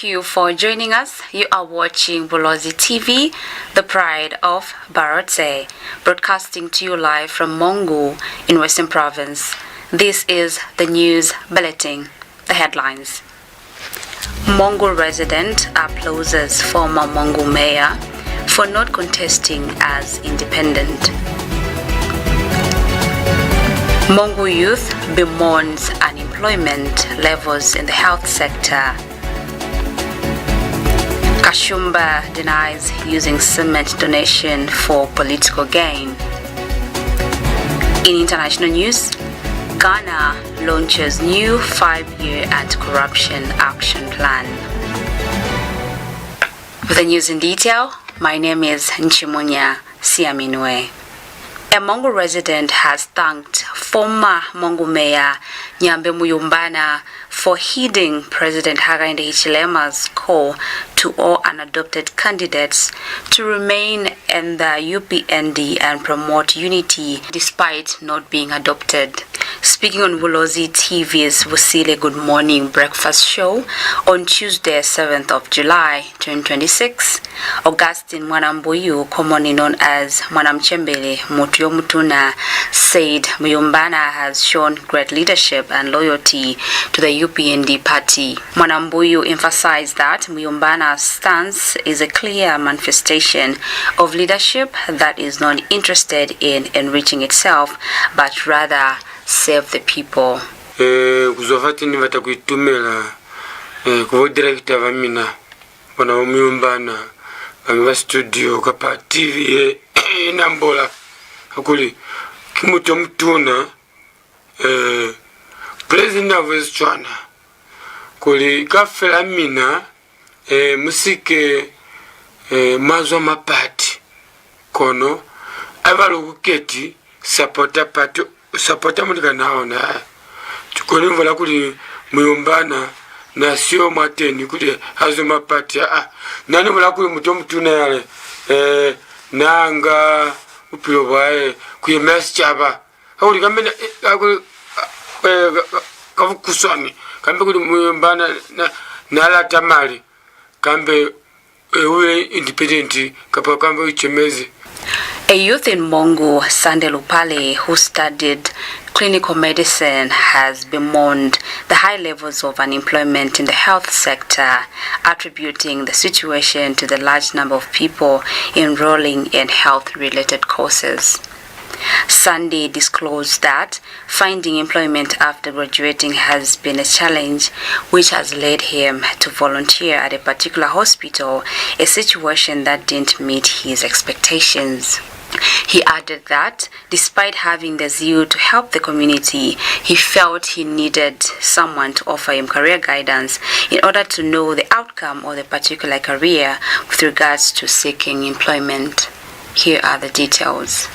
you for joining us. You are watching Bulozi TV, the pride of Barotse, broadcasting to you live from MONGU in Western Province. This is the news bulletin. The headlines. MONGU resident applauds former MONGU mayor for not contesting as independent. MONGU youth bemoans unemployment levels in the health sector. Kashumba denies using cement donation for political gain. In international news, Ghana launches new 5-year anti-corruption action plan. With the news in detail, my name is Nchimunya Siaminwe. A MONGU resident has thanked former MONGU mayor Nyambe Muyumbana for heeding President Hakainde Hichilema's call to all unadopted candidates to remain in the UPND and promote unity despite not being adopted. Speaking on Bulozi TV's Wusile Good Morning Breakfast Show on Tuesday, 7th of July, 2026, Augustine Mwanambuyu, commonly known as Mwanamchembele Mutyo Mutuna, said Muyumbana has shown great leadership and loyalty to the UPND party. Mwanambuyu emphasized that Muyumbana's stance is a clear manifestation of leadership that is not interested in enriching itself, but rather serve the people. Kuzofatini vatakuitumela kuvo director vamina wana Muyumbana vamiva studio kapa TV inambola akuli Kimutyo Mutuna president of Westchwana kuli kafela mina musike mazwa mapati kono avalukuketi supporta mutika naona chukoni mvola kuli Muyumbana na sio mwateni kuli hazo mapati nani mvola kuli Mutyo Mutuna yale nanga upilo bwae kuyemesi chaba akuli kambe kavukuswami kambe kuli Muyumbana na tamali kambe uwe independent kapa kambe uchemezi. A youth in MONGU, Sande Lupale, who studied clinical medicine, has bemoaned the high levels of unemployment in the health sector, attributing the situation to the large number of people enrolling in health-related courses. Sunday disclosed that finding employment after graduating has been a challenge, which has led him to volunteer at a particular hospital, a situation that didn't meet his expectations. He added that despite having the zeal to help the community, he felt he needed someone to offer him career guidance in order to know the outcome of the particular career with regards to seeking employment. Here are the details.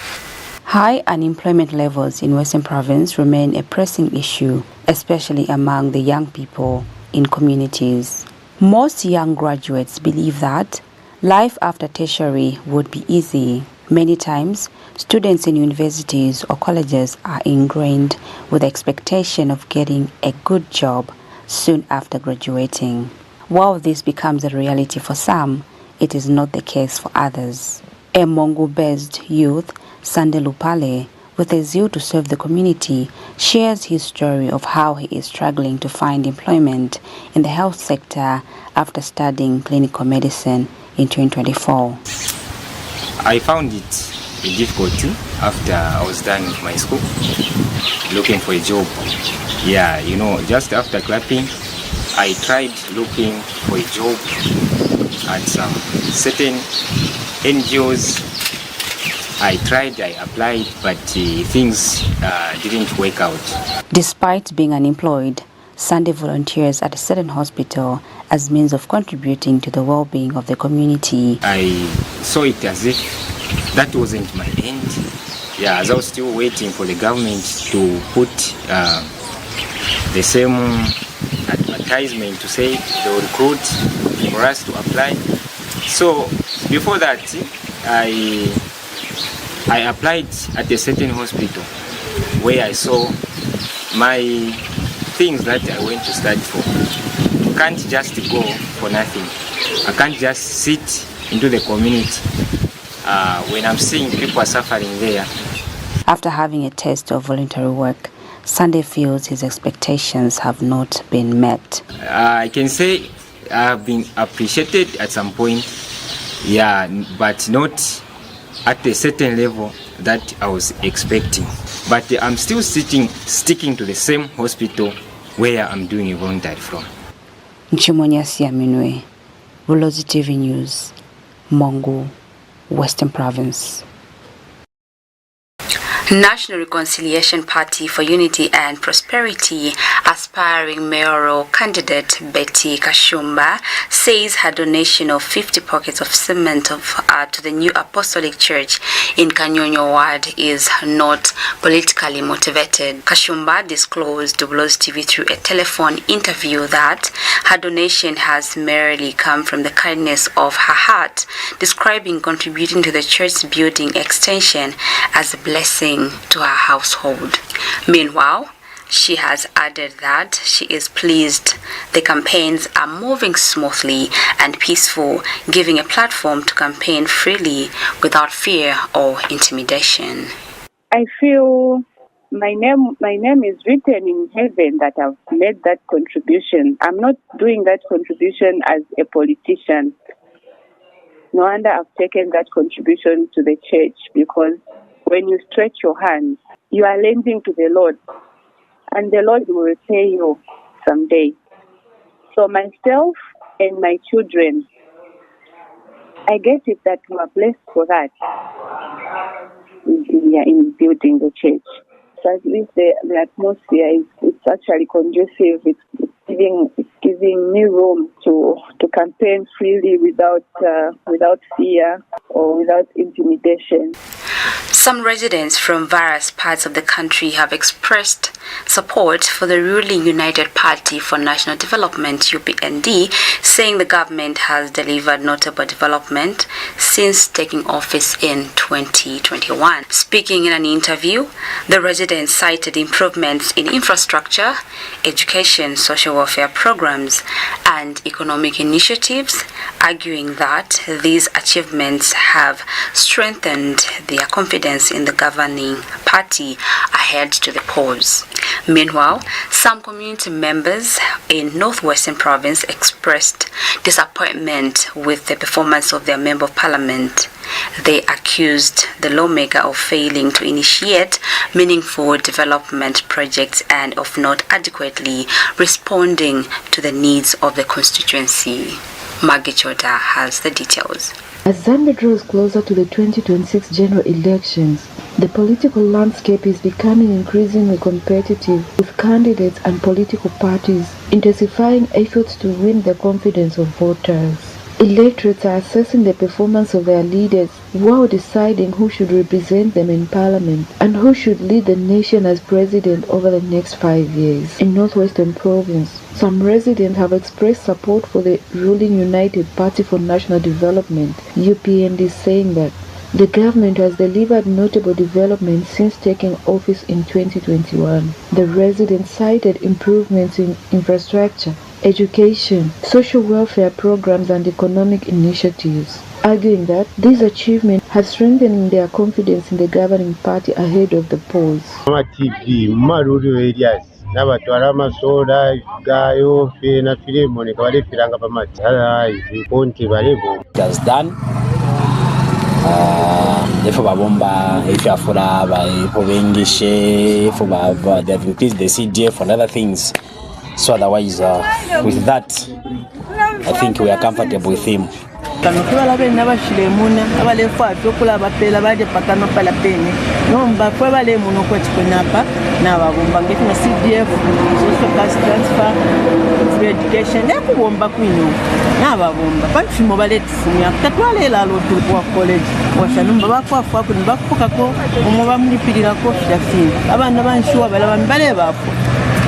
High unemployment levels in Western Province remain a pressing issue, especially among the young people in communities. Most young graduates believe that life after tertiary would be easy. Many times, students in universities or colleges are ingrained with the expectation of getting a good job soon after graduating. While this becomes a reality for some, it is not the case for others. A MONGU-based youth, Sande Lupale, with a zeal to serve the community, shares his story of how he is struggling to find employment in the health sector after studying clinical medicine in 2024. I found it a difficulty after I was done with my school, looking for a job. Yeah, just after clapping, I tried looking for a job at some certain NGOs. I applied, but things didn't work out. Despite being unemployed, Sunday volunteers at a certain hospital as means of contributing to the well-being of the community. I saw it as if that wasn't my end. Yeah, as I was still waiting for the government to put the same advertisement to say they will recruit for us to apply. So before that, I applied at a certain hospital where I saw my things that I went to study for can't just go for nothing. I can't just sit into the community when I'm seeing people are suffering there. After having a taste of voluntary work, Sunday feels his expectations have not been met. I can say I've been appreciated at some point, yeah, but not at a certain level that I was expecting. But I'm still sticking to the same hospital where I'm doing a voluntary from. Nchimonyasi Aminwe, Bulozi TV News, MONGU, Western Province. National Reconciliation Party for Unity and Prosperity aspiring mayoral candidate Betty Kashumba says her donation of 50 pockets of cement to the new Apostolic Church in Kanyonyo Ward is not politically motivated. Kashumba disclosed to Bulozi TV through a telephone interview that her donation has merely come from the kindness of her heart, describing contributing to the church's building extension as a blessing to her household. Meanwhile, she has added that she is pleased the campaigns are moving smoothly and peaceful, giving a platform to campaign freely without fear or intimidation. I feel my name is written in heaven that I've made that contribution. I'm not doing that contribution as a politician. No wonder I've taken that contribution to the church, because when you stretch your hands, you are lending to the Lord, and the Lord will repay you someday. So myself and my children, I get it that we are blessed for that in building the church. So at least the atmosphere is actually conducive. It's giving me room to campaign freely without fear or without intimidation. Some residents from various parts of the country have expressed support for the ruling United Party for National Development (UPND), saying the government has delivered notable development since taking office in 2021. Speaking in an interview, the residents cited improvements in infrastructure, education, social welfare programs, and economic initiatives, arguing that these achievements have strengthened their confidence in the governing party ahead to the polls. Meanwhile, some community members in Northwestern Province expressed disappointment with the performance of their Member of Parliament. They accused the lawmaker of failing to initiate meaningful development projects and of not adequately responding to the needs of the constituency. Maggie Chota has the details. As Zambia draws closer to the 2026 general elections, the political landscape is becoming increasingly competitive, with candidates and political parties intensifying efforts to win the confidence of voters. Electorates are assessing the performance of their leaders while deciding who should represent them in parliament and who should lead the nation as president over the next 5 years. In Northwestern Province, some residents have expressed support for the ruling United Party for National Development (UPND), saying that the government has delivered notable developments since taking office in 2021. The residents cited improvements in infrastructure, education, social welfare programs, and economic initiatives, arguing that these achievements have strengthened their confidence in the governing party ahead of the polls. It has done. If babomba, if you have they've increased the CDF and other things. So otherwise, with that, I think we are comfortable with him.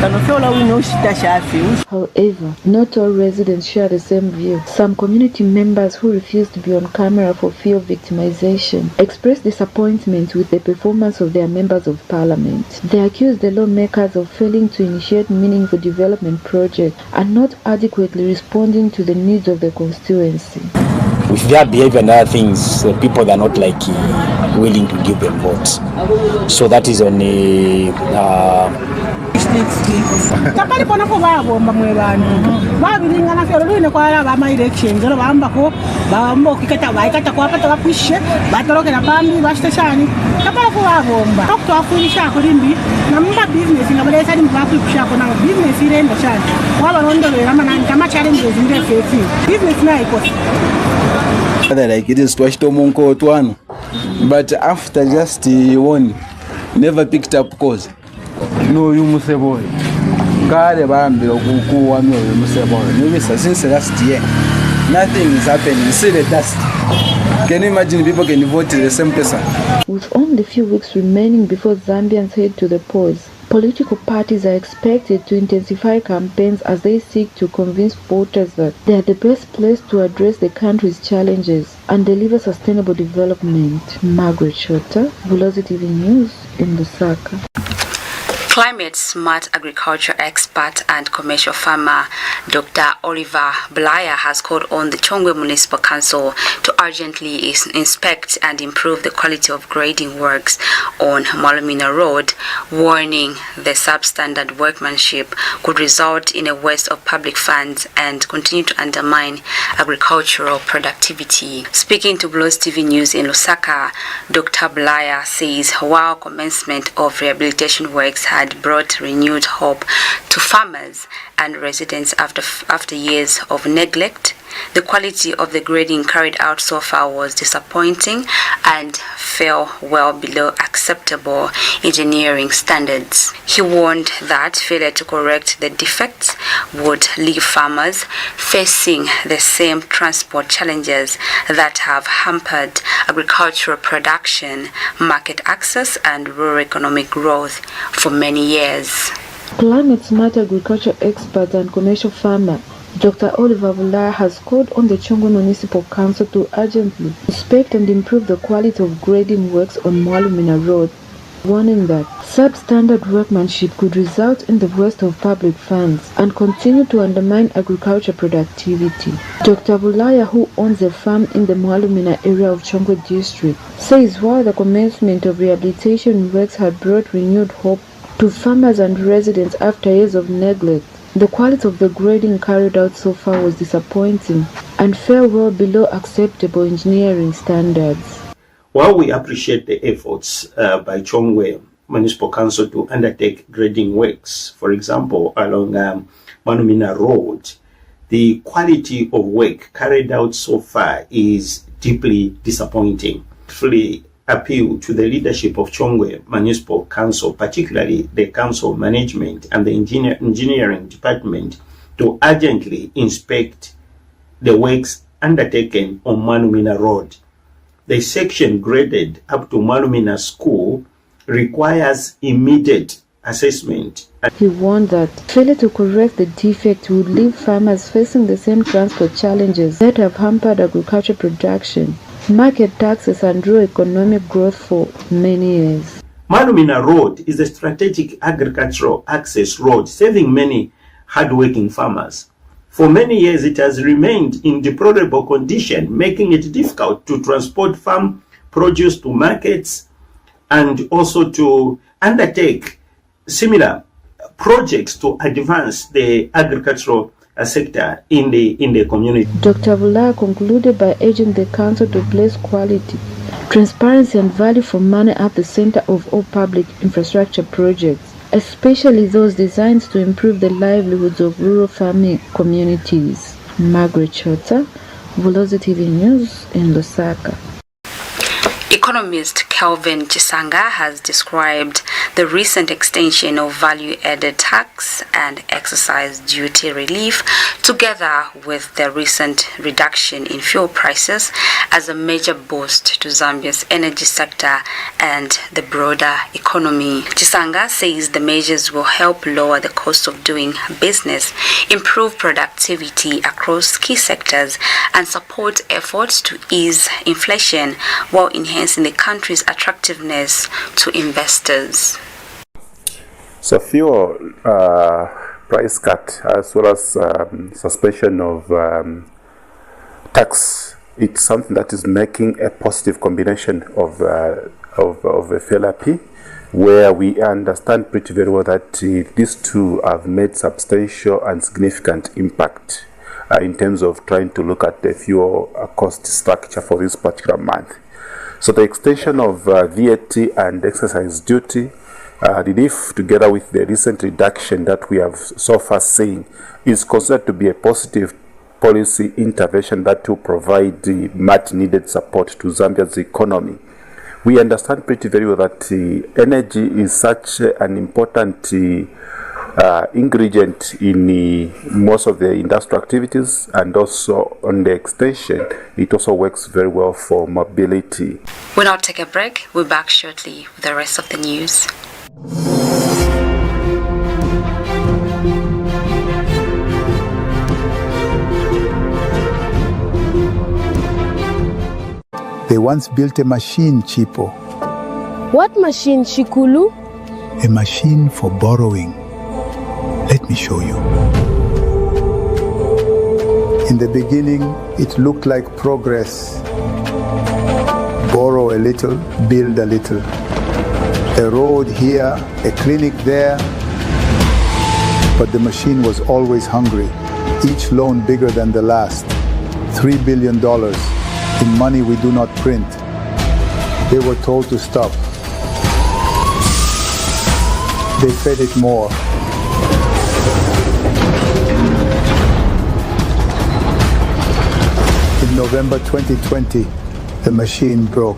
However, not all residents share the same view. Some community members who refuse to be on camera for fear of victimization expressed disappointment with the performance of their members of parliament. They accused the lawmakers of failing to initiate meaningful development projects and not adequately responding to the needs of the constituency. With their behavior and other things, people are not like willing to give them votes. So that is on a like it is Twashtomonko Twano, but after just one, never picked up cause. No, you must boy. God, since last year, nothing is happening. See the dust. Can you imagine people can vote the same person? With only few weeks remaining before Zambians head to the polls, political parties are expected to intensify campaigns as they seek to convince voters that they are the best place to address the country's challenges and deliver sustainable development. Margaret Shota, Bulozi TV News in Lusaka. Climate smart agriculture expert and commercial farmer Dr. Oliver Blaya has called on the Chongwe Municipal Council to urgently inspect and improve the quality of grading works on Malumina Road, warning the substandard workmanship could result in a waste of public funds and continue to undermine agricultural productivity. Speaking to Bulozi TV News in Lusaka, Dr. Blaya says while commencement of rehabilitation works had brought renewed hope to farmers and residents after years of neglect, the quality of the grading carried out so far was disappointing and fell well below acceptable engineering standards. He warned that failure to correct the defects would leave farmers facing the same transport challenges that have hampered agricultural production, market access, and rural economic growth for many years. Climate smart agriculture expert and commercial farmer Dr. Oliver Blaya has called on the Chongwe Municipal Council to urgently inspect and improve the quality of grading works on Mwalumina Road, warning that substandard workmanship could result in the waste of public funds and continue to undermine agriculture productivity. Dr. Blaya, who owns a farm in the Mwalumina area of Chongwe district, says while the commencement of rehabilitation works had brought renewed hope to farmers and residents after years of neglect, the quality of the grading carried out so far was disappointing and fell well below acceptable engineering standards. While we appreciate the efforts by Chongwe Municipal Council to undertake grading works, for example, along Manumina Road, the quality of work carried out so far is deeply disappointing. Fully appeal to the leadership of Chongwe Municipal Council, particularly the council management and the engineering department, to urgently inspect the works undertaken on Manumina Road. The section graded up to Malumina School requires immediate assessment. He warned that failure to correct the defect would leave farmers facing the same transport challenges that have hampered agriculture production, market taxes, and rural economic growth for many years. Malumina Road is a strategic agricultural access road serving many hard-working farmers. For many years, it has remained in deplorable condition, making it difficult to transport farm produce to markets and also to undertake similar projects to advance the agricultural sector in the community. Dr. Blaya concluded by urging the council to place quality, transparency, and value for money at the center of all public infrastructure projects, especially those designed to improve the livelihoods of rural farming communities. Margaret Shota, Bulozi TV News in Lusaka. Economist Kelvin Chisanga has described the recent extension of value-added tax and excise duty relief, together with the recent reduction in fuel prices, as a major boost to Zambia's energy sector and the broader economy. Chisanga says the measures will help lower the cost of doing business, improve productivity across key sectors, and support efforts to ease inflation while enhancing the country's attractiveness to investors. So fuel price cut as well as suspension of tax, it's something that is making a positive combination of a FLRP, where we understand pretty very well that these two have made substantial and significant impact in terms of trying to look at the fuel cost structure for this particular month. So the extension of VAT and excise duty relief, together with the recent reduction that we have so far seen, is considered to be a positive policy intervention that will provide the much needed support to Zambia's economy. We understand pretty very well that energy is such an important ingredient in most of the industrial activities, and also on the extension, it also works very well for mobility. We'll now take a break. We're back shortly with the rest of the news. They once built a machine, Chipo. What machine, Shikulu? A machine for borrowing. Let me show you. In the beginning, it looked like progress. Borrow a little, build a little. A road here, a clinic there. But the machine was always hungry. Each loan bigger than the last. $3 billion in money we do not print. They were told to stop. They fed it more. In November 2020, the machine broke.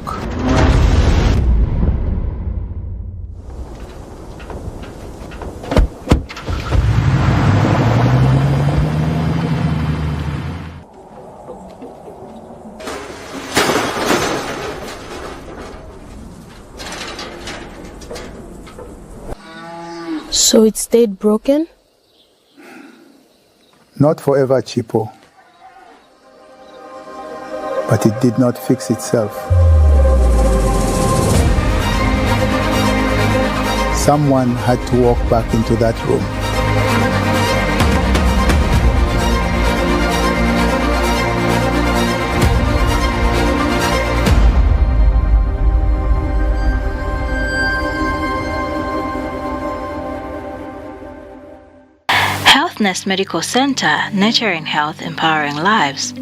So it stayed broken? Not forever, Chipo. But it did not fix itself. Someone had to walk back into that room. Healthness Medical Center, nurturing health, empowering lives.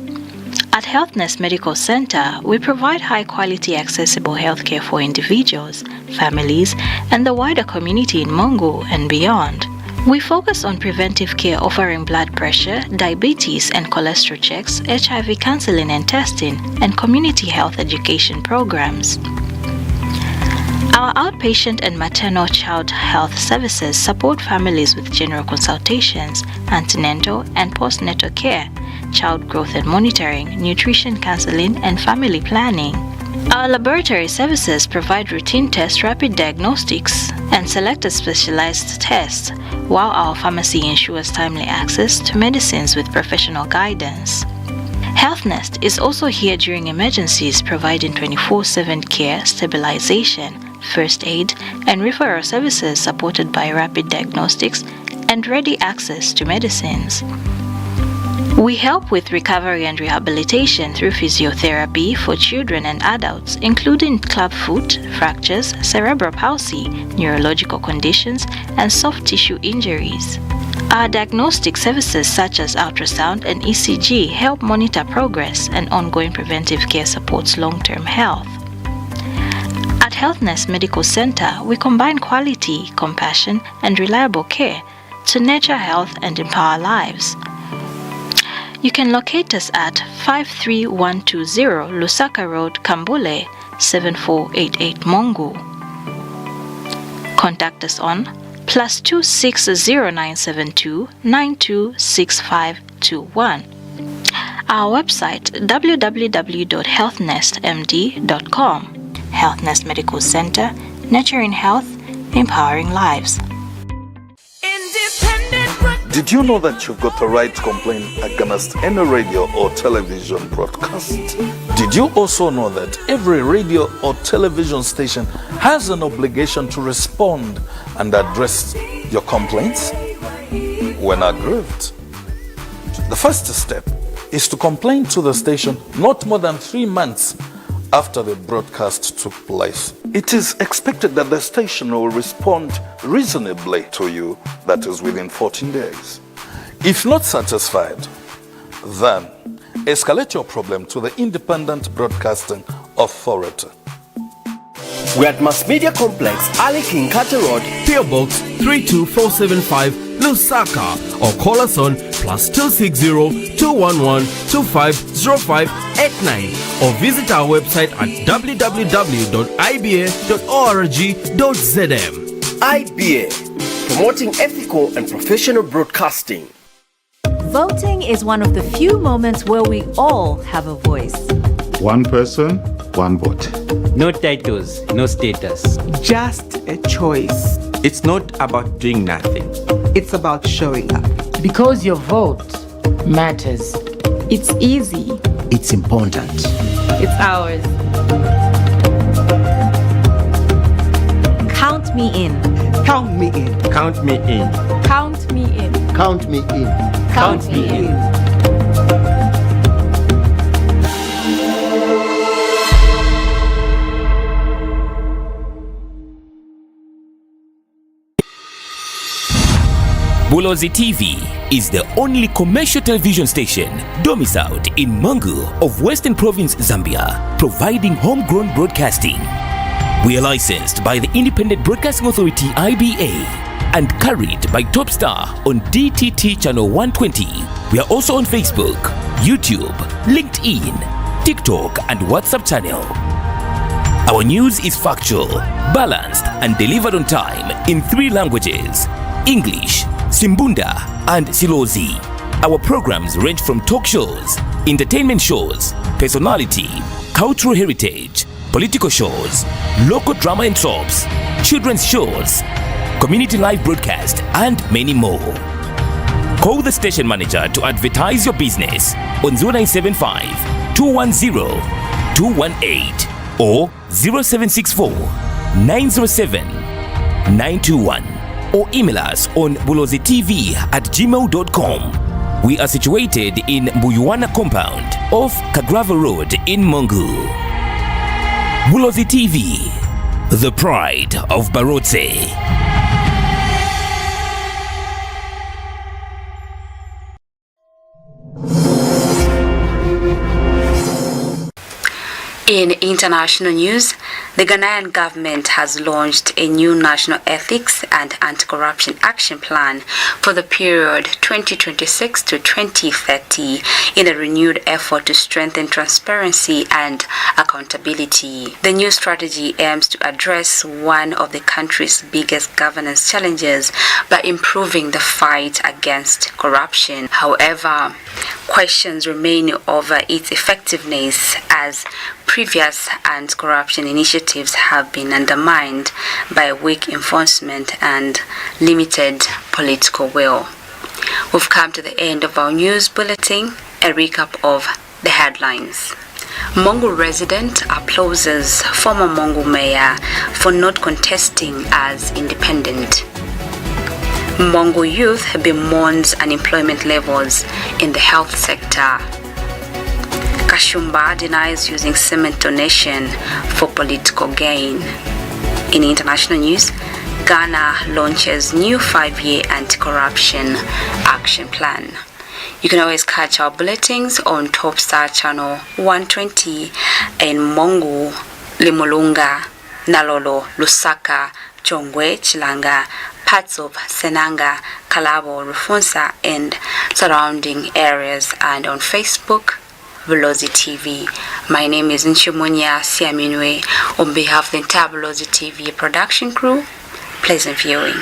At Healthness Medical Center, we provide high-quality, accessible healthcare for individuals, families, and the wider community in MONGU and beyond. We focus on preventive care, offering blood pressure, diabetes and cholesterol checks, HIV counseling and testing, and community health education programs. Our outpatient and maternal child health services support families with general consultations, antenatal and postnatal care, child growth and monitoring, nutrition counseling, and family planning. Our laboratory services provide routine tests, rapid diagnostics, and selected specialized tests, while our pharmacy ensures timely access to medicines with professional guidance. HealthNest is also here during emergencies, providing 24/7 care, stabilization, first aid, and referral services supported by rapid diagnostics and ready access to medicines. We help with recovery and rehabilitation through physiotherapy for children and adults, including clubfoot, fractures, cerebral palsy, neurological conditions, and soft tissue injuries. Our diagnostic services such as ultrasound and ECG help monitor progress, and ongoing preventive care supports long-term health. At Healthness Medical Center, we combine quality, compassion, and reliable care to nurture health and empower lives. You can locate us at 53120 Lusaka Road, Kambule, 7488 MONGU. Contact us on +2609729265221. Our website www.healthnestmd.com. Healthnest Medical Center, nurturing health, empowering lives. Did you know that you've got the right to complain against any radio or television broadcast? Did you also know that every radio or television station has an obligation to respond and address your complaints when aggrieved? The first step is to complain to the station not more than 3 months after the broadcast took place. It is expected that the station will respond reasonably to you, that is within 14 days. If not satisfied, then escalate your problem to the Independent Broadcasting Authority. We're at Mass Media Complex, Ali King Carter Road, PO Box 32475, Lusaka, or call us on +260 211 250589 or visit our website at www.iba.org.zm. IBA, promoting ethical and professional broadcasting. Voting is one of the few moments where we all have a voice. One person, one vote. No titles, no status. Just a choice. It's not about doing nothing. It's about showing up. Because your vote matters. It's easy. It's important. It's ours. Count me in. Count me in. Count me in. Count me in. Count me in. Count me in. Bulozi TV is the only commercial television station domiciled in MONGU of Western Province, Zambia, providing homegrown broadcasting. We are licensed by the Independent Broadcasting Authority (IBA) and carried by TopStar on DTT Channel 120. We are also on Facebook, YouTube, LinkedIn, TikTok, and WhatsApp channel. Our news is factual, balanced, and delivered on time in 3 languages: English, Simbunda, and Silozi. Our programs range from talk shows, entertainment shows, personality, cultural heritage, political shows, local drama and soaps, children's shows, community live broadcast, and many more. Call the station manager to advertise your business on 0975 210 218 or 0764 907 921. Or email us on bulozitv@gmail.com. We are situated in Buyuana compound off Kagrava Road in MONGU. Bulozi TV, the pride of Barotse. In international news, the Ghanaian government has launched a new national ethics and anti-corruption action plan for the period 2026 to 2030 in a renewed effort to strengthen transparency and accountability. The new strategy aims to address one of the country's biggest governance challenges by improving the fight against corruption. However, questions remain over its effectiveness as previous anti-corruption initiatives have been undermined by weak enforcement and limited political will. We've come to the end of our news bulletin. A recap of the headlines. MONGU resident applauds former MONGU mayor for not contesting as independent. MONGU youth bemoans unemployment levels in the health sector. Kashumba denies using cement donation for political gain. In international news, Ghana launches new 5-year anti-corruption action plan. You can always catch our bulletins on TopStar Channel 120 in MONGU, Limulunga, Nalolo, Lusaka, Chongwe, Chilanga, parts of Senanga, Kalabo, Rufunsa, and surrounding areas, and on Facebook, Bulozi TV. My name is Nshumunya Siaminwe. On behalf of the entire Bulozi TV production crew, pleasant viewing.